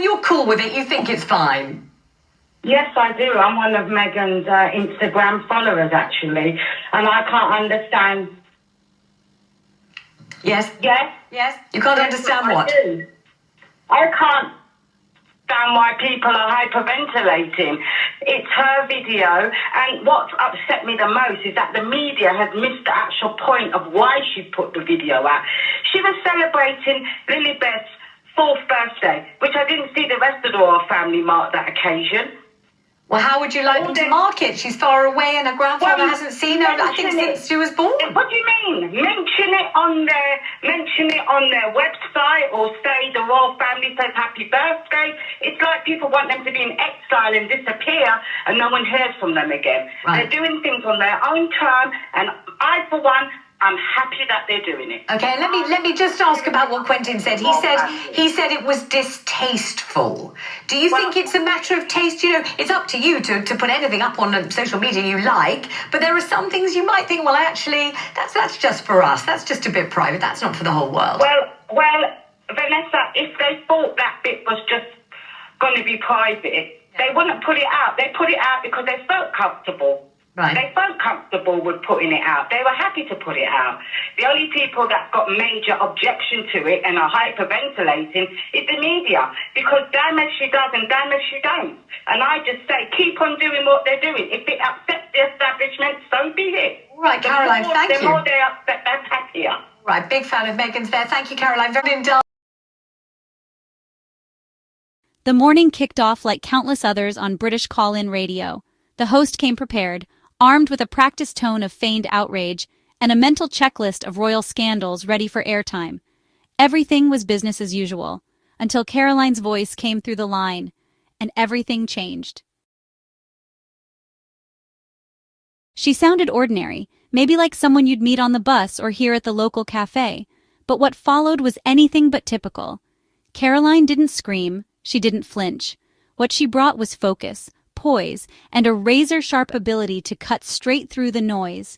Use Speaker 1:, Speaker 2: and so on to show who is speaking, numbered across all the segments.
Speaker 1: you're cool with it. You think it's fine.
Speaker 2: Yes, I do. I'm one of Meghan's Instagram followers, actually, and I can't understand.
Speaker 1: Yes?
Speaker 2: Yes?
Speaker 1: Yes? You can't understand what?
Speaker 2: I can't understand why people are hyperventilating. It's her video, and what's upset me the most is that the media has missed the actual point of why she put the video out. She was celebrating Lilibeth's 4th birthday, which I didn't see the rest of the royal family mark that occasion.
Speaker 1: Well, how would you like them to mark it? She's far away and her grandfather hasn't seen her, I think, since she was born.
Speaker 2: What do you mean? Mention it on their website, or say the royal family says happy birthday. It's like people want them to be in exile and disappear and no one hears from them again. Right. They're doing things on their own term, and I, for one, I'm happy that they're doing it.
Speaker 1: Okay, let me just ask about what Quentin said. He said it was distasteful. Do you think it's a matter of taste? You know, it's up to you to put anything up on social media you like, but there are some things you might think, well, actually, that's just for us. That's just a bit private. That's not for the whole world.
Speaker 2: Well, Vanessa, if they thought that bit was just going to be private, they wouldn't put it out. They put it out because they felt comfortable.
Speaker 1: Right.
Speaker 2: They felt comfortable with putting it out. They were happy to put it out. The only people that got major objection to it and are hyperventilating is the media, because damn if she does and damn if she don't. And I just say, keep on doing what they're doing. If it upsets the establishment, so be it.
Speaker 1: All right, Caroline, thank you.
Speaker 2: The more they upset, that's happier.
Speaker 1: Right, big fan of Meghan's there. Thank you, Caroline. Very indulgent.
Speaker 3: The morning kicked off like countless others on British call-in radio. The host came prepared, armed with a practiced tone of feigned outrage and a mental checklist of royal scandals ready for airtime. Everything was business as usual, until Caroline's voice came through the line, and everything changed. She sounded ordinary, maybe like someone you'd meet on the bus or hear at the local cafe, but what followed was anything but typical. Caroline didn't scream, she didn't flinch. What she brought was focus, poise, and a razor-sharp ability to cut straight through the noise.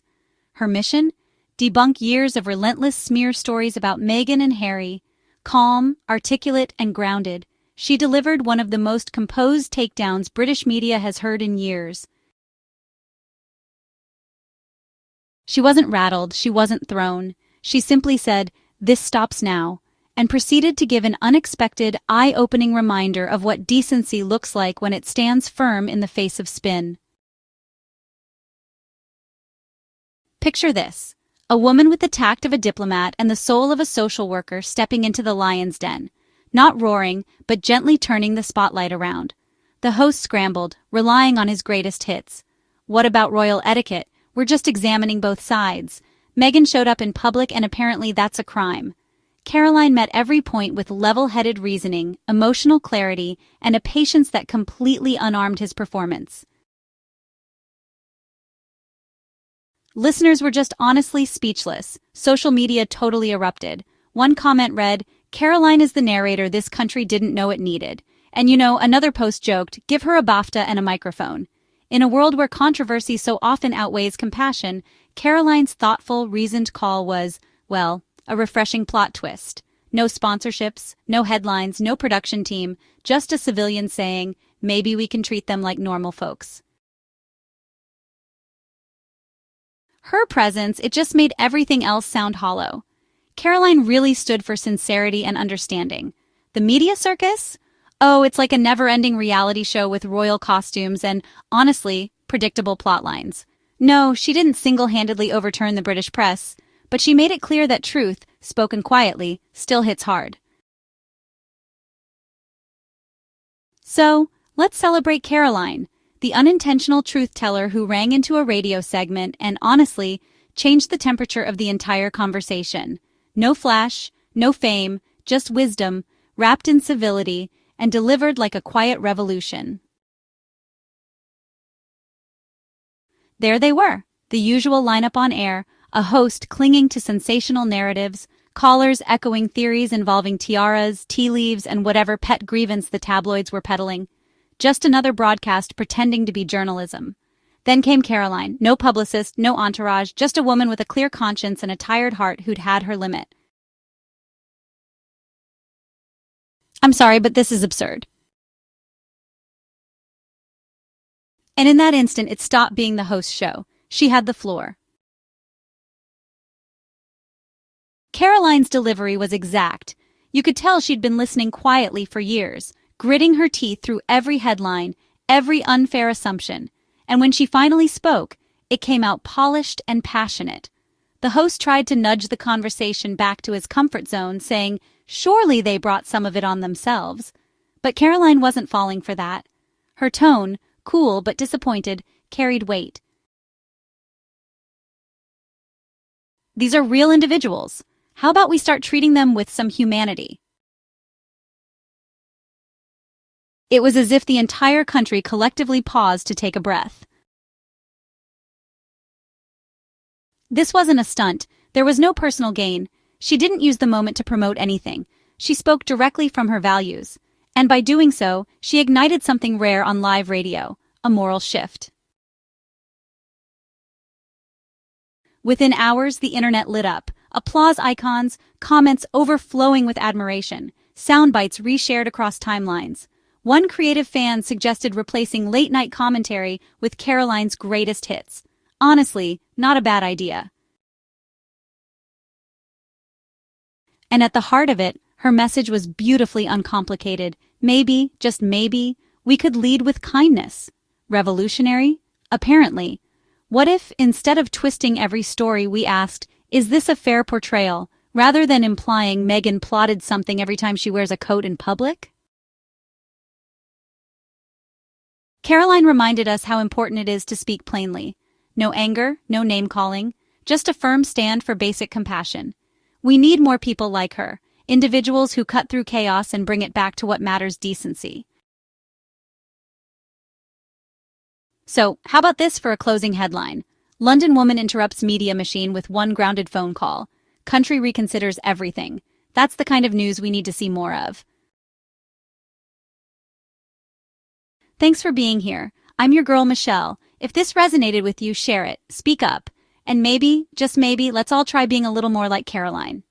Speaker 3: Her mission? Debunk years of relentless smear stories about Meghan and Harry. Calm, articulate, and grounded, she delivered one of the most composed takedowns British media has heard in years. She wasn't rattled, she wasn't thrown. She simply said, "This stops now," and proceeded to give an unexpected, eye-opening reminder of what decency looks like when it stands firm in the face of spin. Picture this: a woman with the tact of a diplomat and the soul of a social worker stepping into the lion's den, not roaring, but gently turning the spotlight around. The host scrambled, relying on his greatest hits. What about royal etiquette? We're just examining both sides. Meghan showed up in public, and apparently that's a crime. Caroline met every point with level-headed reasoning, emotional clarity, and a patience that completely unarmed his performance. Listeners were just honestly speechless. Social media totally erupted. One comment read, "Caroline is the narrator this country didn't know it needed." And another post joked, "Give her a BAFTA and a microphone." In a world where controversy so often outweighs compassion, Caroline's thoughtful, reasoned call was, well, a refreshing plot twist. No sponsorships, no headlines, no production team, just a civilian saying, maybe we can treat them like normal folks. Her presence, it just made everything else sound hollow. Caroline really stood for sincerity and understanding. The media circus? Oh, it's like a never-ending reality show with royal costumes and, honestly, predictable plotlines. No, she didn't single-handedly overturn the British press, but she made it clear that truth, spoken quietly, still hits hard. So, let's celebrate Caroline, the unintentional truth-teller who rang into a radio segment and, honestly, changed the temperature of the entire conversation. No flash, no fame, just wisdom, wrapped in civility, and delivered like a quiet revolution. There they were, the usual lineup on air, a host clinging to sensational narratives, callers echoing theories involving tiaras, tea leaves, and whatever pet grievance the tabloids were peddling. Just another broadcast pretending to be journalism. Then came Caroline, no publicist, no entourage, just a woman with a clear conscience and a tired heart who'd had her limit. I'm sorry, but this is absurd. And in that instant, it stopped being the host's show. She had the floor. Caroline's delivery was exact. You could tell she'd been listening quietly for years, gritting her teeth through every headline, every unfair assumption. And when she finally spoke, it came out polished and passionate. The host tried to nudge the conversation back to his comfort zone, saying, surely they brought some of it on themselves. But Caroline wasn't falling for that. Her tone, cool but disappointed, carried weight. These are real individuals. How about we start treating them with some humanity? It was as if the entire country collectively paused to take a breath. This wasn't a stunt. There was no personal gain. She didn't use the moment to promote anything. She spoke directly from her values. And by doing so, she ignited something rare on live radio, a moral shift. Within hours, the internet lit up. Applause icons, comments overflowing with admiration, sound bites reshared across timelines. One creative fan suggested replacing late-night commentary with Caroline's greatest hits. Honestly, not a bad idea. And at the heart of it, her message was beautifully uncomplicated. Maybe, just maybe, we could lead with kindness. Revolutionary? Apparently. What if, instead of twisting every story, we asked, is this a fair portrayal, rather than implying Meghan plotted something every time she wears a coat in public? Caroline reminded us how important it is to speak plainly. No anger, no name-calling, just a firm stand for basic compassion. We need more people like her, individuals who cut through chaos and bring it back to what matters: decency. So, how about this for a closing headline? London woman interrupts media machine with one grounded phone call. Country reconsiders everything. That's the kind of news we need to see more of. Thanks for being here. I'm your girl, Michelle. If this resonated with you, share it, speak up, and maybe, just maybe, let's all try being a little more like Caroline.